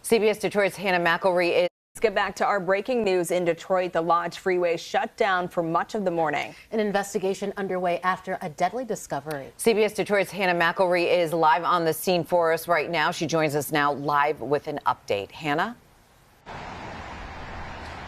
CBS Detroit's Hannah McElree is. Let's get back to our breaking news in Detroit. The Lodge Freeway shut down for much of the morning. An investigation underway after a deadly discovery. CBS Detroit's Hannah McElree is live on the scene for us right now. She joins us now live with an update. Hannah?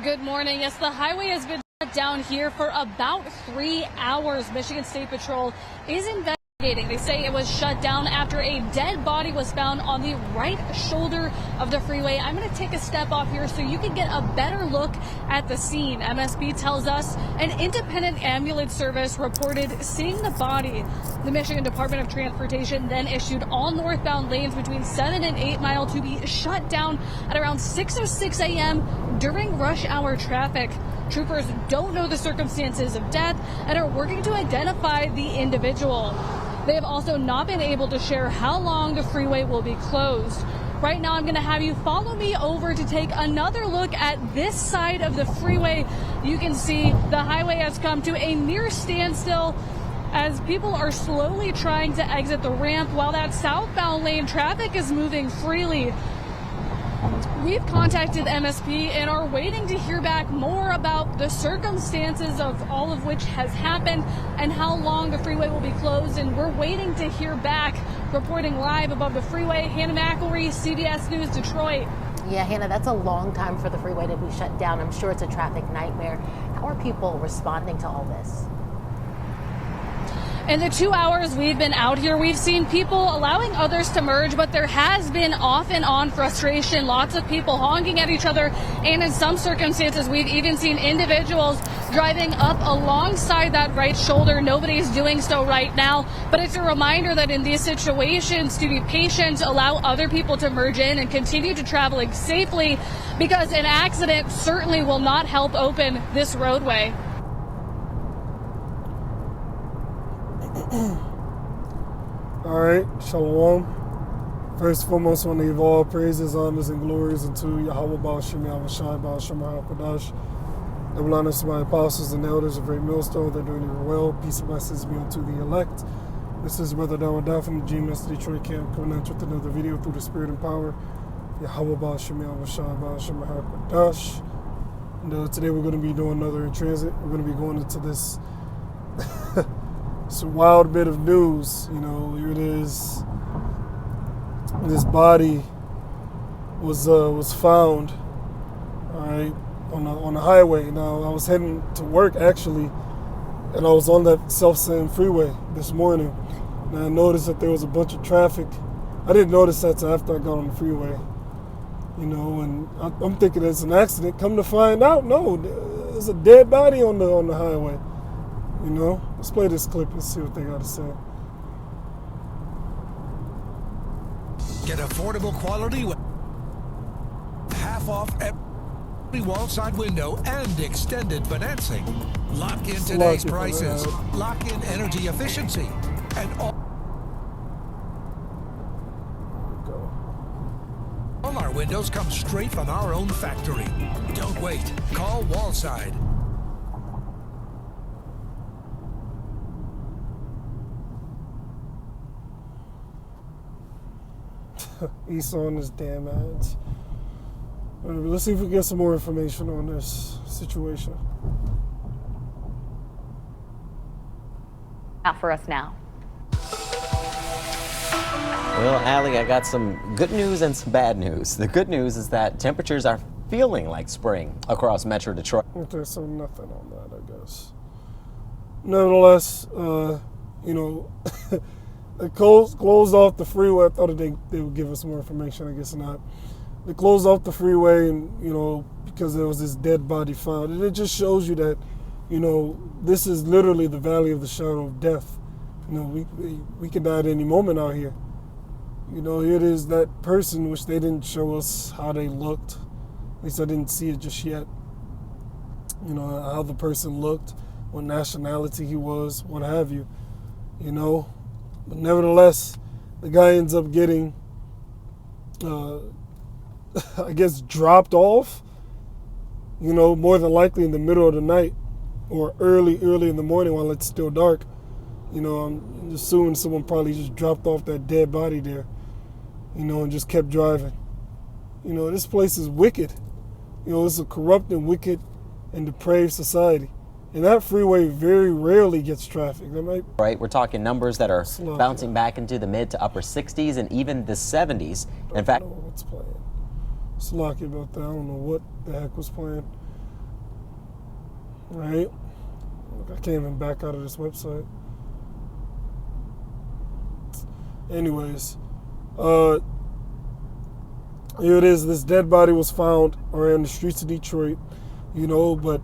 Good morning. Yes, the highway has been shut down here for about 3 hours. Michigan State Patrol is investigating. They say it was shut down after a dead body was found on the right shoulder of the freeway. I'm going to take a step off here so you can get a better look at the scene. MSP tells us an independent ambulance service reported seeing the body. The Michigan Department of Transportation then issued all northbound lanes between 7 and 8 Mile to be shut down at around 6:06 a.m. during rush hour traffic. Troopers don't know the circumstances of death and are working to identify the individual. They have also not been able to share how long the freeway will be closed. Right now, I'm going to have you follow me over to take another look at this side of the freeway. You can see the highway has come to a near standstill as people are slowly trying to exit the ramp while that southbound lane traffic is moving freely. We've contacted MSP and are waiting to hear back more about the circumstances of all of which has happened and how long the freeway will be closed. And we're waiting to hear back. Reporting live above the freeway, Hannah McElree, CBS News, Detroit. Yeah, Hannah, that's a long time for the freeway to be shut down. I'm sure it's a traffic nightmare. How are people responding to all this? In the 2 hours we've been out here, we've seen people allowing others to merge, but there has been off and on frustration, lots of people honking at each other, and in some circumstances, we've even seen individuals driving up alongside that right shoulder. Nobody's doing so right now, but it's a reminder that in these situations to be patient, allow other people to merge in and continue to traveling safely, because an accident certainly will not help open this roadway. All right, shalom. First and foremost, I want to give all praises, honors, and glories unto Yahweh Baal Shem Yahweh Shai Baal Shem HaKadosh. Double honors to my apostles and elders of Great Millstone. They're doing it well. Peace and blessings be unto the elect. This is Brother Dawah from the GMS Detroit camp coming out with another video through the Spirit and Power. Yahweh Baal Shem Yahweh Shai Baal Shem HaKadosh. And today we're going to be doing another in transit. We're going to be going into this it's a wild bit of news. You know, here it is. This body was found, all right, on the highway. Now I was heading to work actually, and I was on that self-same freeway this morning, and I noticed that there was a bunch of traffic. I didn't notice that till after I got on the freeway, you know, and I'm thinking it's an accident. Come to find out, no, there's a dead body on the highway. You know, let's play this clip and see what they got to say. Get affordable quality with half off every wall side window and extended financing. Lock in today's prices. Lock in energy efficiency and all our windows come straight from our own factory. Don't wait. Call Wallside. He's on his damn ads. Let's see if we get some more information on this situation. Out for us now. Well, Allie, I got some good news and some bad news. The good news is that temperatures are feeling like spring across Metro Detroit. Okay, so nothing on that, I guess. Nevertheless, you know, they closed off the freeway. I thought they would give us more information. I guess not. They closed off the freeway, and you know, because there was this dead body found, and it just shows you that, you know, this is literally the valley of the shadow of death. You know, we could die at any moment out here. You know, here it is, that person, which they didn't show us how they looked. At least I didn't see it just yet. You know, how the person looked, what nationality he was, what have you. You know. But nevertheless, the guy ends up getting, I guess, dropped off, you know, more than likely in the middle of the night or early in the morning while it's still dark. You know, I'm assuming someone probably just dropped off that dead body there, you know, and just kept driving. You know, this place is wicked. You know, it's a corrupt and wicked and depraved society. And that freeway very rarely gets traffic. Right, we're talking numbers that are Slow, bouncing back into the mid to upper 60s and even the 70s. In fact, I don't know what's playing. Slocky about that. I don't know what the heck was playing. Right? I can't even back out of this website. Anyways, here it is. This dead body was found around the streets of Detroit, you know, but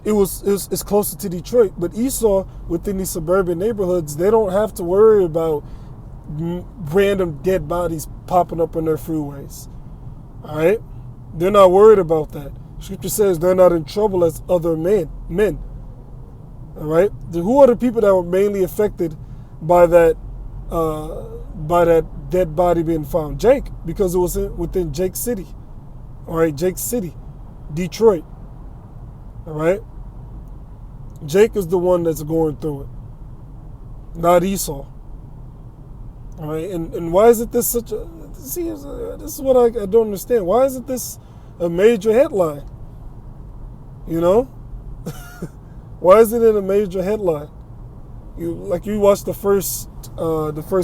it's closer to Detroit. But Esau, within these suburban neighborhoods, they don't have to worry about random dead bodies popping up on their freeways. All right? They're not worried about that. Scripture says they're not in trouble as other men. All right? Who are the people that were mainly affected by that dead body being found? Jake, because it was within Jake City. All right, Jake City, Detroit. All right? Jake is the one that's going through it, not Esau. All right, and why is it this such a? See, this is what I don't understand. Why isn't this a major headline? You know, why is it in a major headline? You watched the first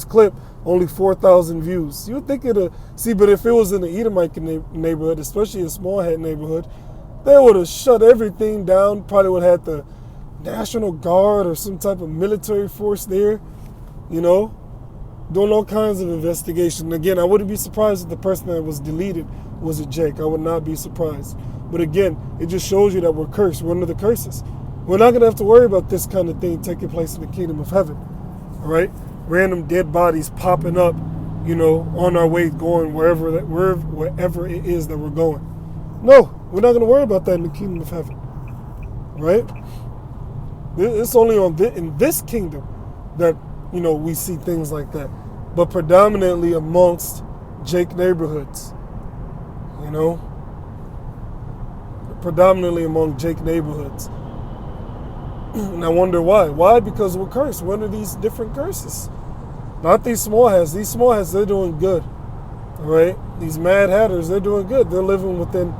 clip, only 4,000 views. You would think it'd see, but if it was in the Edomite neighborhood, especially a small hat neighborhood, they would have shut everything down. Probably would have had the National Guard or some type of military force there, you know, doing all kinds of investigation. Again, I wouldn't be surprised if the person that was deleted was a Jake. I would not be surprised. But again, it just shows you that we're cursed. We're under the curses. We're not going to have to worry about this kind of thing taking place in the kingdom of heaven. All right? Random dead bodies popping up, you know, on our way going wherever it is that we're going. No, we're not going to worry about that in the kingdom of heaven. Right? It's only in this kingdom that, you know, we see things like that. But predominantly amongst Jake neighborhoods. You know? Predominantly among Jake neighborhoods. And I wonder why. Why? Because we're cursed. We're under these different curses. Not these small hats. These small hats, they're doing good. All right? These mad hatters, they're doing good. They're living within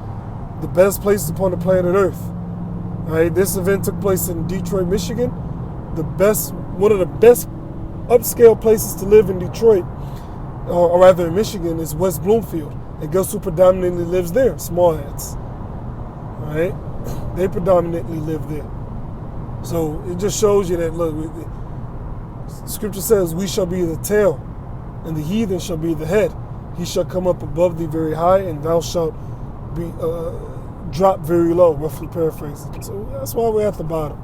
the best places upon the planet Earth. All right? This event took place in Detroit, Michigan. One of the best upscale places to live in Detroit, or rather in Michigan, is West Bloomfield. And guess who predominantly lives there? Small hats. All right? They predominantly live there. So it just shows you that, look, Scripture says we shall be the tail, and the heathen shall be the head. He shall come up above thee very high, and thou shalt be dropped very low, roughly paraphrasing. So that's why we're at the bottom.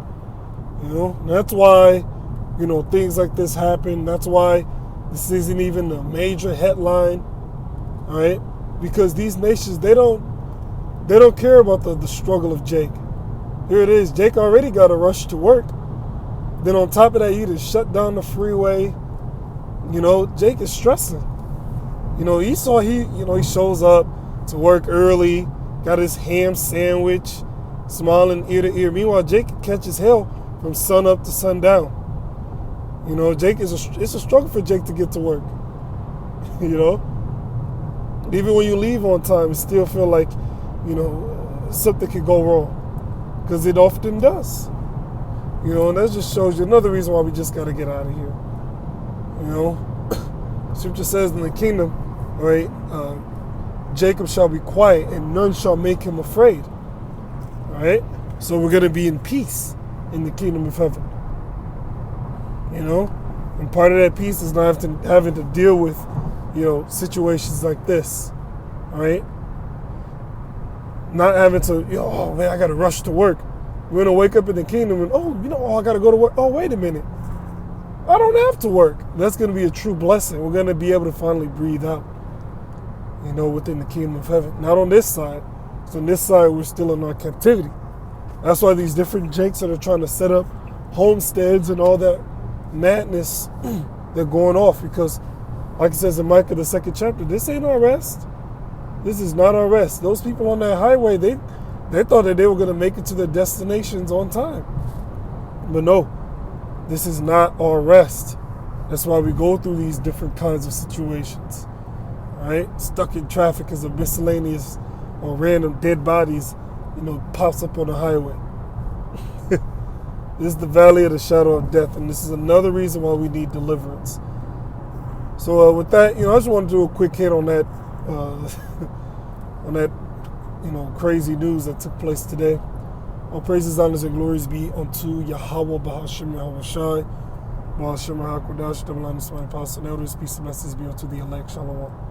You know, and that's why, you know, things like this happen. That's why this isn't even a major headline, all right? Because these nations, they don't care about the struggle of Jake. Here it is. Jake already got a rush to work. Then on top of that, you just shut down the freeway. You know, Jake is stressing. You know, Esau, he shows up to work early, got his ham sandwich, smiling ear to ear. Meanwhile, Jake catches hell from sun up to sundown. You know, it's a struggle for Jake to get to work. You know, even when you leave on time, you still feel like, you know, something could go wrong. Because it often does. You know, and that just shows you another reason why we just got to get out of here. You know, Scripture says in the kingdom, right, Jacob shall be quiet and none shall make him afraid. Right? So we're going to be in peace in the kingdom of heaven. You know, and part of that peace is not having to deal with, you know, situations like this. All right? Not having to, you know, oh man, I got to rush to work. We're going to wake up in the kingdom and, I got to go to work. Oh, wait a minute. I don't have to work. That's going to be a true blessing. We're going to be able to finally breathe out, you know, within the kingdom of heaven. Not on this side. So on this side, we're still in our captivity. That's why these different Jakes that are trying to set up homesteads and all that madness, they're going off because, like it says in Micah, the 2nd chapter, this ain't our rest. This is not our rest. Those people on that highway, they thought that they were going to make it to their destinations on time. But no, this is not our rest. That's why we go through these different kinds of situations. right? Stuck in traffic as a miscellaneous or random dead bodies, pops up on the highway. This is the valley of the shadow of death, and this is another reason why we need deliverance. So with that, I just want to do a quick hit on that, crazy news that took place today. All praises, honors, and glories be unto Yahweh, Bahashim, Yahweh Shai, Bahashim, Hakodash, double honors, my apostles and elders. Peace and blessings be unto the elect. Shalom.